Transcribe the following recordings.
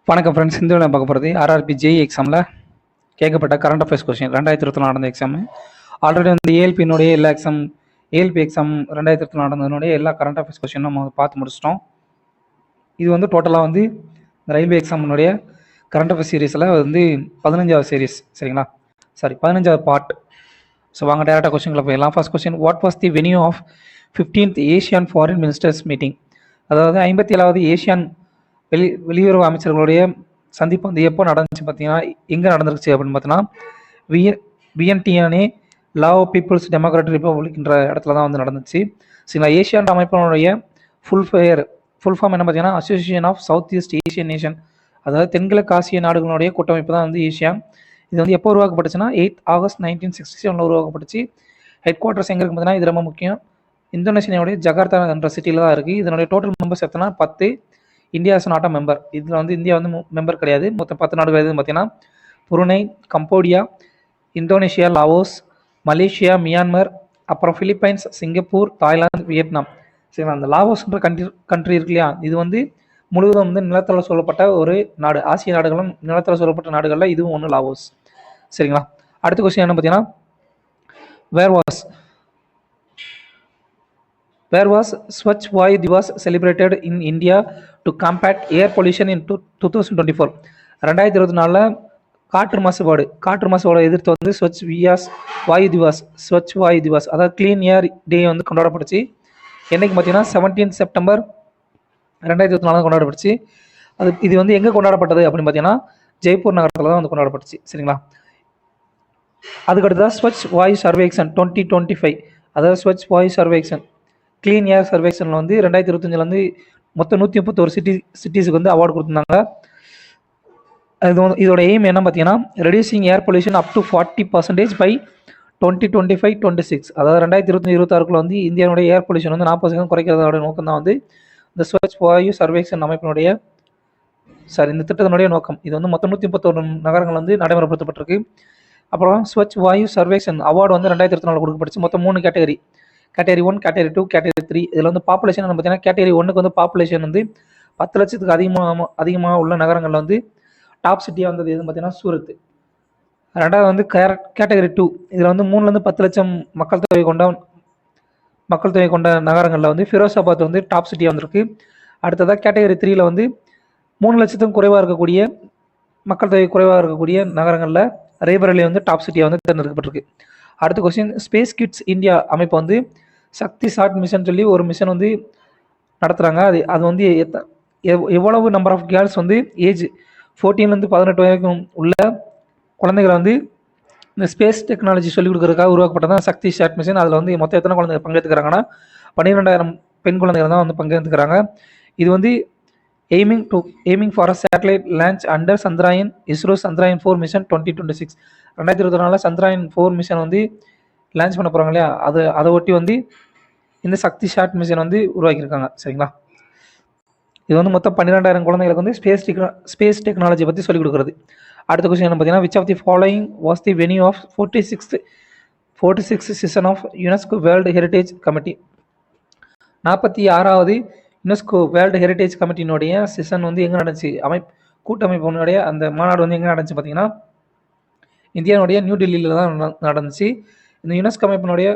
வணக்கம் ஃப்ரெண்ட்ஸ். இந்த வீடியோ பார்க்க போகிறது ஆர்ஆர்பி ஜேஇ எக்ஸாமில் கேட்கப்பட்ட கரண்ட் அஃபேர்ஸ் கொஸ்டின் 2024 நடந்த எக்ஸாமு. ஆல்ரெடி வந்து ஏஎல்பியினுடைய எல்லா ஏஎல்பி எக்ஸாம் 2024 நடந்ததுனுடைய எல்லா கரண்ட் அஃபேர்ஸ் கொஸ்டின் நம்ம பார்த்து முடிச்சிட்டோம். இது வந்து டோட்டலாக வந்து ரயில்வே எக்ஸாமினுடைய கரண்ட் அஃபேர்ஸ் சீரீஸில் வந்து 15வது சீரீஸ், சரிங்களா? 15வது பார்ட். ஸோ வாங்க டேரெக்டாக கொஸ்டின்களை போயிடலாம். First question, what was the venue of 15th Asian foreign ministers meeting? அதாவது 57வது ஏஷியன் வெளியுறவு அமைச்சர்களுடைய சந்திப்பு வந்து எப்போ நடந்துச்சு பார்த்தீங்கன்னா, எங்கே நடந்துருச்சு அப்படின்னு பார்த்தீங்கன்னா வியன்டியானே லாவோ பீப்புள்ஸ் டெமோக்ராட்டிக் ரிப்பப்ளிக்ன்ற இடத்துல தான் வந்து நடந்துச்சு. சரிங்களா? ஏஷியான் அமைப்பினுடைய ஃபுல் ஃபார்ம் என்ன பார்த்தீங்கன்னா, association of south east Asian nation, அதாவது தென்கிழக்கு ஆசிய நாடுகளுடைய கூட்டமைப்பு தான் வந்து ஏஷியான். இது வந்து எப்போ உருவாக்கப்பட்டுச்சுன்னா 8th August 1967 உருவாக்கப்பட்டுச்சு. ஹெட் குவார்ட்டர்ஸ் எங்கே இருக்கு பார்த்தீங்கன்னா, இது ரொம்ப முக்கியம், இந்தோனேஷியாவுடைய ஜகார்த்தா என்ற சிட்டியில் தான் இருக்குது. இதனுடைய டோட்டல் மெம்பர்ஸ் எத்தனை? 10. India is not a member. இதில் வந்து இந்தியா வந்து மெம்பர் கிடையாது. மொத்தம் 10 நாடுகள் எதுன்னு பார்த்தீங்கன்னா, Brunei, Cambodia, Indonesia, Laos, Malaysia, Myanmar, அப்புறம் பிலிப்பைன்ஸ், சிங்கப்பூர், தாய்லாந்து, வியட்நாம். சரிங்களா? அந்த லாவோஸ்ன்ற கண்ட்ரி இருக்கு இல்லையா, இது வந்து முழுவதும் வந்து நிலத்தள சொல்லப்பட்ட ஒரு நாடு. ஆசிய நாடுகளும் நிலத்தள சொல்லப்பட்ட நாடுகளில் இதுவும் ஒன்று லாவோஸ். சரிங்களா? அடுத்த கொஸ்டின் என்ன பார்த்தீங்கன்னா, Where was Swachh Vayu Divas celebrated in India to combat air pollution in 2024? 2024 காற்று மாசுபாடு எதிர்த்து வந்து ஸ்வச் வாயு திவாஸ் அதாவது கிளீன் ஏர் டே வந்து கொண்டாடப்பட்டுச்சு. என்னைக்கு பார்த்தீங்கன்னா 17th September 2024 கொண்டாடப்பட்டுச்சு. இது வந்து எங்கே கொண்டாடப்பட்டது அப்படின்னு பார்த்தீங்கன்னா, ஜெய்ப்பூர் நகரத்தில் தான் வந்து கொண்டாடப்பட்டுச்சு. சரிங்களா? அதுக்கடுத்ததான் ஸ்வச் வாயு சர்வேக்ஷன் 2025, அதாவது ஸ்வச் வாயு சர்வேக்ஷன் கிளீன் ஏர் சர்வேக்ஷனில் வந்து 2025 வந்து மொத்தம் 131 சிட்டிஸுக்கு வந்து அவார்டு கொடுத்துருந்தாங்க. இதோட எய்ம் என்ன பார்த்தீங்கன்னா, reducing air pollution up to 40% by 2025-26, அதாவது 2025-26 வந்து இந்தியாவுடைய ஏர் பொல்யூஷன் வந்து 40% குறைக்கிறதோட நோக்கம் தான் வந்து இந்த ஸ்வச் வாயு சர்வேக்ஷன் அமைப்பினுடைய இந்த திட்டத்தினுடைய நோக்கம். இது வந்து மொத்தம் 131 நகரங்கள் வந்து நடைமுறைப்படுத்தப்பட்டிருக்கு. அப்புறம் ஸ்வச் வாயு சர்வேக்ஷன் அவார்டு வந்து 2024 கொடுக்கப்பட்டுச்சு. மொத்தம் 3 கேட்டகரி, கேட்டகரி 1, கேட்டகரி 2, கேட்டகரி 3. இதில் வந்து பாப்புலேஷன் பார்த்தீங்கன்னா, கேட்டகரி 1க்கு வந்து பாப்புலேஷன் வந்து 10 லட்சத்துக்கு அதிகமாக உள்ள நகரங்களில் வந்து டாப் சிட்டியாக வந்தது எதுன்னு பார்த்தீங்கன்னா சூரத். ரெண்டாவது வந்து கேட்டகரி 2, இதில் வந்து 3லேருந்து 10 லட்சம் மக்கள் தொகை கொண்ட நகரங்களில் வந்து ஃபிரோசாபாத் வந்து டாப் சிட்டியாக வந்திருக்கு. அடுத்ததாக கேட்டகரி 3ல் வந்து 3 லட்சத்துக்கும் மக்கள் தொகை குறைவாக இருக்கக்கூடிய நகரங்களில் ரேபரேலி வந்து டாப் சிட்டியாக வந்து தேர்ந்தெடுக்கப்பட்டிருக்கு. அடுத்த கொஸ்டின், ஸ்பேஸ் கிட்ஸ் இந்தியா அமைப்பு வந்து சக்தி சாட் மிஷன் சொல்லி ஒரு மிஷன் வந்து நடத்துகிறாங்க. அது வந்து எவ்வளவு நம்பர் ஆஃப் கேர்ள்ஸ் வந்து ஏஜ் 14லேருந்து 18 வரைக்கும் உள்ள குழந்தைகளை வந்து இந்த ஸ்பேஸ் டெக்னாலஜி சொல்லிக் கொடுக்குறதுக்காக உருவாக்கப்பட்டதான் சக்தி சாட் மிஷன். அதில் வந்து மொத்தம் எத்தனை குழந்தைகள் பங்கேற்றுக்கிறாங்கன்னா 12,000 பெண் குழந்தைகள் தான் வந்து பங்கேற்றுக்கிறாங்க. இது வந்து aiming for a satellite launch under Chandrayaan ISRO Chandrayaan 4 mission 2026. 2024 Chandrayaan 4 mission வந்து லான்ச் பண்ண போகிறாங்க இல்லையா, அதை ஒட்டி வந்து இந்த சக்தி ஷாட் மிஷன் வந்து உருவாக்கியிருக்காங்க. சரிங்களா? இது வந்து மொத்தம் 12,000 குழந்தைகளுக்கு வந்து ஸ்பேஸ் டெக்னாலஜி பற்றி சொல்லிக் கொடுக்குறது. அடுத்த கொஸ்டின் என்ன பார்த்தீங்கன்னா, which of the following was the venue of 46th session of UNESCO world heritage committee? 46வது யுனெஸ்கோ வேர்ல்டு ஹெரிட்டேஜ் கமிட்டியினுடைய செஷன் வந்து எங்கே நடந்துச்சு? கூட்டமைப்பினுடைய அந்த மாநாடு வந்து எங்கே நடந்துச்சு பார்த்தீங்கன்னா, இந்தியாவுடைய நியூ டெல்லியில் தான் நடந்துச்சு. இந்த யுனெஸ்கோ அமைப்பினுடைய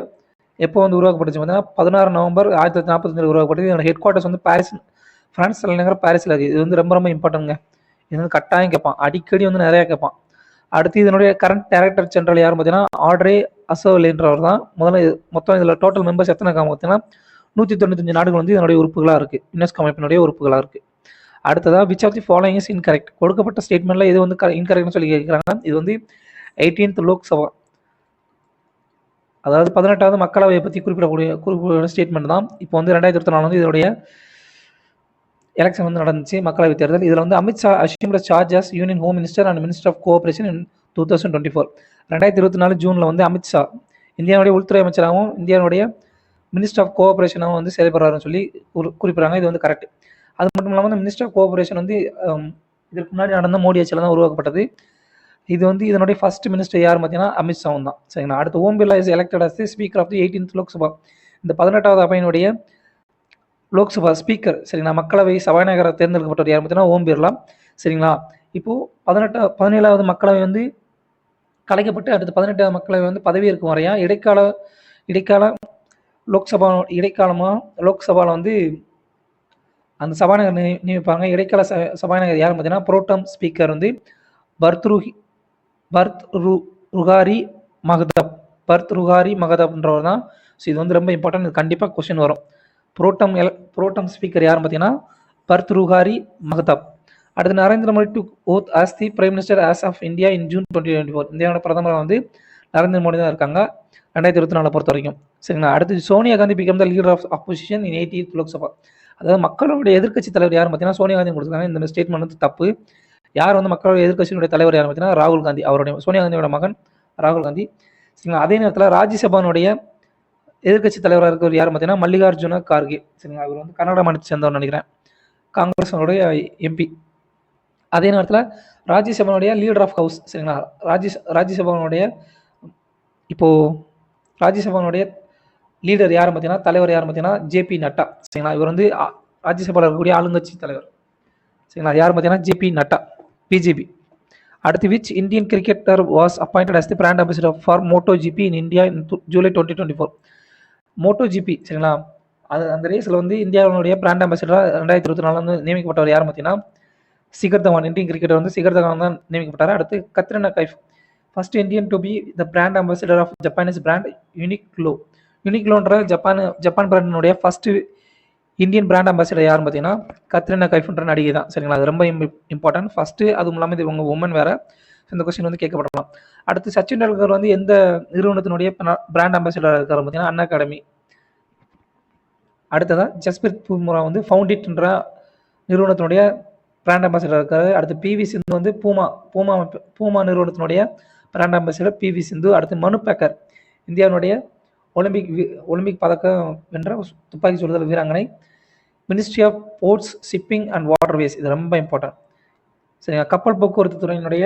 எப்போ வந்து உருவாக்கப்பட்டுச்சு பார்த்தீங்கன்னா 16 நவம்பர் 1945 உருவாக்கப்பட்டது. இதோட ஹெட் குவார்ட்டர்ஸ் வந்து பிரான்ஸ் தலைநகர் பாரிஸில் இருக்குது. இது வந்து ரொம்ப இம்பார்ட்டன்ட்ங்க. இது வந்து கட்டாயம் கேட்பான், அடிக்கடி வந்து நிறையா கேட்பான். அடுத்து இதனுடைய கரண்ட் டைரக்டர் ஜெனரல் யாரும் பார்த்தீங்கன்னா ஆட்ரே அசோலேன்றவர் தான். மொத்தம் இதில் டோட்டல் மெம்பர்ஸ் எத்தனை இருக்காங்க பார்த்தீங்கன்னா 195 நாடுகள் வந்து இதனுடைய உறுப்புகளாக இருக்குது, யுனெஸ்கோ அமைப்பினுடைய உறுப்புகளாக இருக்குது. அடுத்ததாக which of the following is incorrect? கொடுக்கப்பட்ட ஸ்டேட்மெண்ட்டில் இது வந்து இன்கரெக்ட்னு சொல்லி கேட்குறாங்க. இது வந்து 18th லோக்சபா, அதாவது 18வது மக்களவையை பற்றி குறிப்பிடக்கூடிய ஸ்டேட்மெண்ட் தான். இப்போ வந்து 2024 வந்து இதனுடைய எலெக்ஷன் வந்து நடந்துச்சு, மக்களவை தேர்தல். இதில் வந்து Amit Shah assumed charge as union home minister and minister of cooperation in 2024. 2024 ஜூனில் வந்து அமித்ஷா இந்தியாவுடைய உள்துறை அமைச்சராகவும் இந்தியாவுடைய மினிஸ்டர் ஆஃப் கோஆபரேஷனாகவும் வந்து செயல்படுறாருன்னு சொல்லி குறிப்பிட்றாங்க. இது வந்து கரெக்ட். அது மட்டும் இல்லாமல் இந்த மினிஸ்டர் ஆஃப் கோஆபரேஷன் வந்து இதற்கு முன்னாடி நடந்த மோடி ஆட்சியில் தான் உருவாக்கப்பட்டது. இது வந்து இதனுடைய ஃபர்ஸ்ட் மினிஸ்டர் யார் பார்த்தீங்கன்னா அமித்ஷாவும் தான். சரிங்களா? அடுத்து Om Birla is elected as the speaker of the 18th Lok Sabha. இந்த 18வது அவையினுடைய லோக்சபா ஸ்பீக்கர், சரிங்களா, மக்களவை சபாநாயகரை தேர்ந்தெடுக்கப்பட்டவர் யார் பார்த்தீங்கன்னா ஓம் பிர்லா. சரிங்களா? இப்போது 17வது மக்களவை வந்து கலைக்கப்பட்டு அடுத்து 18வது மக்களவை வந்து பதவியேற்கும் வரையா இடைக்கால லோக்சபாவில் வந்து அந்த சபாநாயகர் நியமிப்பாங்க. இடைக்கால சபாநாயகர் யாருன்னு பார்த்தீங்கன்னா புரோட்டம் ஸ்பீக்கர் வந்து பர்த்ருஹாரி மகதாப்ன்றவர் தான். ஸோ இது வந்து ரொம்ப இம்பார்ட்டன்ட், இது கண்டிப்பாக கொஸ்டின் வரும். புரோட்டம் ஸ்பீக்கர் யாருன்னு பார்த்தீங்கன்னா பர்த்ருஹாரி மகதாப். அடுத்து Narendra Modi took oath as the prime minister as of India in June 2024. இந்தியாவோட பிரதமர் வந்து நரேந்திர மோடி தான் இருக்காங்க 2024 பொறுத்த வரைக்கும். சரிங்களா? அடுத்து Sonia Gandhi became the leader of opposition in 80th Lok Sabha. அதாவது மக்களுடைய எதிர்க்கட்சி தலைவர் யாருன்னு பார்த்தீங்கன்னா சோனியா காந்தி கொடுத்துருக்காங்க. இந்த ஸ்டேட்மெண்ட் வந்து தப்பு. யார் வந்து மக்களுடைய எதிர்க்கட்சியினுடைய தலைவர் யாருன்னு பார்த்தீங்கன்னா ராகுல் காந்தி. சோனியா காந்தியோட மகன் ராகுல் காந்தி. சரிங்களா? அதே நேரத்தில் ராஜ்யசபானுடைய எதிர்க்கட்சி தலைவராக இருக்கிறவர் யார் பார்த்தீங்கன்னா மல்லிகார்ஜுன கார்கே. சரிங்களா? அவர் வந்து கர்நாடக மாநிலத்தை சேர்ந்தவர் நினைக்கிறேன், காங்கிரஸனுடைய எம்பி. அதே நேரத்தில் ராஜ்யசபானுடைய லீடர் ஆஃப் ஹவுஸ். சரிங்களா? ராஜ்யசபானுடைய லீடர் யார் பார்த்தீங்கன்னா தலைவர் யார் பார்த்தீங்கன்னா ஜேபி நட்டா. சரிங்களா? இவர் வந்து ராஜ்யசபாவில் இருக்கக்கூடிய ஆளுங்கட்சி தலைவர். சரிங்களா? யார் பார்த்தீங்கன்னா ஜேபி நட்டா, பிஜேபி. அடுத்து which Indian cricketer was appointed as the brand ambassador for Moto GP in India in July 2024. Moto GP. சரிங்களா? அந்த ரேஸில் வந்து இந்தியாவினுடைய பிராண்ட் அம்பாசிடராக 2024 வந்து நியமிக்கப்பட்டவர் யார் பார்த்தீங்கன்னா சிகர் தவான். இந்தியன் கிரிக்கெட்டர் வந்து சிகர் தவான் தான் நியமிக்கப்பட்டார். அடுத்து Katrina Kaif, first Indian to be the brand ambassador of Japanese brand யுனிக்லோன்ற ஜப்பான் பிராண்டினுடைய ஃபர்ஸ்ட் இந்தியன் பிராண்ட் அம்பாசிடர் யாருன்னு பார்த்தீங்கன்னா கத்ரினா கைஃப்ன்ற நடிகை தான். சரிங்களா? அது ரொம்ப இம்பார்ட்டன்ட். ஃபர்ஸ்ட் அதுவும் இல்லாமல் இது உங்கள் உமன் வேற. இந்த கொஸ்டின் வந்து கேட்கப்படலாம். அடுத்து சச்சின் டெண்டுல்கர் வந்து எந்த நிறுவனத்தினுடைய பிராண்ட் அம்பாசிடர் இருக்காரு பார்த்தீங்கன்னா அன் அகாடமி. அடுத்ததான் ஜஸ்பிரித் பும்ரா வந்து ஃபவுண்டிட்ன்ற நிறுவனத்தினுடைய பிராண்ட் அம்பாசிடர் இருக்காரு. அடுத்து பிவி சிந்து வந்து பூமா நிறுவனத்தினுடைய பிராண்ட் அம்பாசிடர் பிவி சிந்து. அடுத்து மனு பேக்கர், இந்தியாவினுடைய ஒலிம்பிக் பதக்கம் வென்ற துப்பாக்கி சுடுதல் வீராங்கனை. Ministry of ports shipping and waterways, இது ரொம்ப இம்பார்ட்டன்ட். சரிங்களா? கப்பல் போக்குவரத்து துறையினுடைய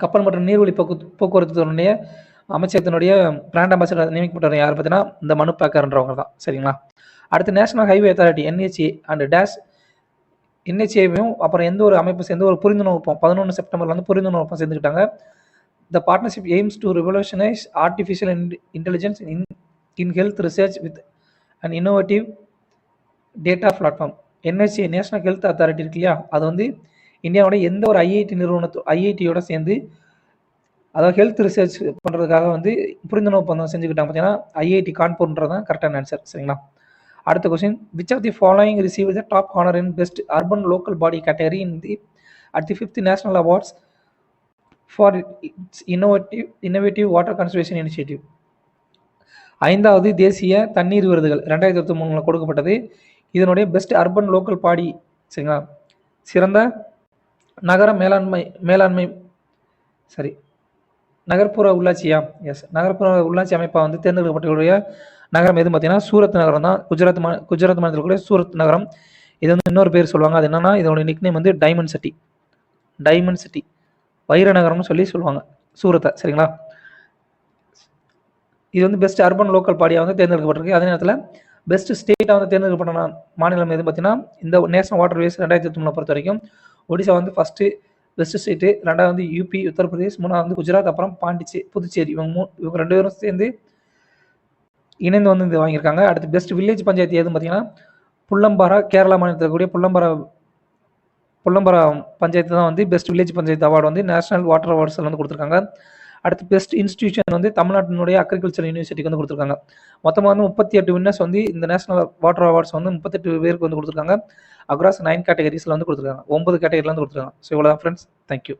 கப்பல் மற்றும் நீர்வழி போக்குவரத்து துறையினுடைய அமைச்சகத்தினுடைய பிராண்ட் அம்பாசிடர் நியமிக்கப்பட்டவர் யார் பார்த்தீங்கன்னா இந்த மனு பேக்கர்ன்றவங்க தான். சரிங்களா? அடுத்து national highway authority NHA and dash NHAவையும் அப்புறம் எந்த ஒரு அமைப்பு சேர்ந்து ஒரு புரிந்துணர்வு ஒப்பந்தம் 11 செப்டம்பர்ல வந்து புரிந்துணர்வு ஒப்பந்தம் சேர்ந்துக்கிட்டாங்க. The partnership aims to revolutionize artificial intelligence in health research with an innovative data platform. NHA national health authority இருக்கு இல்லையா, அது வந்து இந்தியாவோட எந்த ஒரு ஐஐடியோட சேர்ந்து அதாவது ஹெல்த் ரிசர்ச் பண்ணுறதுக்காக வந்து புரிந்துணர்வு ஒப்பந்தம் செஞ்சுக்கிட்டாங்க பார்த்தீங்கன்னா ஐஐடி கான்பூர்ன்றது தான் கரெக்டான ஆன்சர். சரிங்களா? அடுத்த question, which of the following receive the top honour in best urban local body category at the 5th national awards for its innovative water conservation initiative. 5வது தேசிய தண்ணீர் விருதுகள் 2023 கொடுக்கப்பட்டது. இதனுடைய பெஸ்ட் அர்பன் லோக்கல் பாடி, சரிங்களா, சிறந்த நகர்ப்புற உள்ளாட்சியா, நகர்ப்புற உள்ளாட்சி அமைப்பாக வந்து தேர்ந்தெடுக்கப்பட்டுள்ள நகரம் எது பார்த்தீங்கன்னா சூரத் நகரம் தான். குஜராத் மாநிலத்தில் கூட சூரத் நகரம். இது வந்து இன்னொரு பேர் சொல்லுவாங்க, அது என்னன்னா இதோட நிக்நேம் வந்து டைமண்ட் சிட்டி, வைர நகரம்னு சொல்லுவாங்க சூரத்தை. சரிங்களா? இது வந்து பெஸ்ட் அர்பன் லோக்கல் பாடியாக வந்து தேர்ந்தெடுக்கப்பட்டிருக்கு. அதே நேரத்தில் பெஸ்ட் ஸ்டேட்டாக வந்து தேர்ந்தெடுக்கப்பட்ட மாநிலம் எது பார்த்தீங்கன்னா இந்த நேஷனல் வாட்டர் வேஸ் 2023 பொறுத்த வரைக்கும் ஒடிசா வந்து ஃபர்ஸ்ட் பெஸ்ட் ஸ்டேட்டு, 2வது வந்து யூபி உத்தரப்பிரதேஷ், 3வது வந்து குஜராத், அப்புறம் புதுச்சேரி. இவங்க 2 பேரும் சேர்ந்து இணைந்து வந்து இது வாங்கியிருக்காங்க. அடுத்து பெஸ்ட் வில்லேஜ் பஞ்சாயத்து எதுன்னு பார்த்தீங்கன்னா புல்லம்பாரா, கேரளா மாநிலத்தில் கூடிய புல்லம்பரா பஞ்சாயத்து தான் வந்து பெஸ்ட் வில்லேஜ் பஞ்சாயத்து அவார்டு வந்து நேஷனல் வாட்டர் அவார்ட்ஸில் வந்து கொடுத்துருக்காங்க. அடுத்து பெஸ்ட் இன்ஸ்டிடியூஷன் வந்து தமிழ்நாட்டினுடைய அக்ரிகல்ச்சர் யூனிவர்சிட்டிக்கு வந்து கொடுத்துருக்காங்க. மொத்தமாக வந்து 38 வின்னர்ஸ் வந்து இந்த நேஷனல் வாட்டர் அவார்ட்ஸ் வந்து 38 பேருக்கு வந்து கொடுத்துருக்காங்க. அக்ராஸ் 9 கேட்டகரிஸில் வந்து கொடுத்துருக்காங்க, 9 கேட்டகரியில் வந்து கொடுத்துருக்காங்க. ஸோ இவ்வளோ தான் ஃப்ரெண்ட்ஸ், தேங்க்யூ.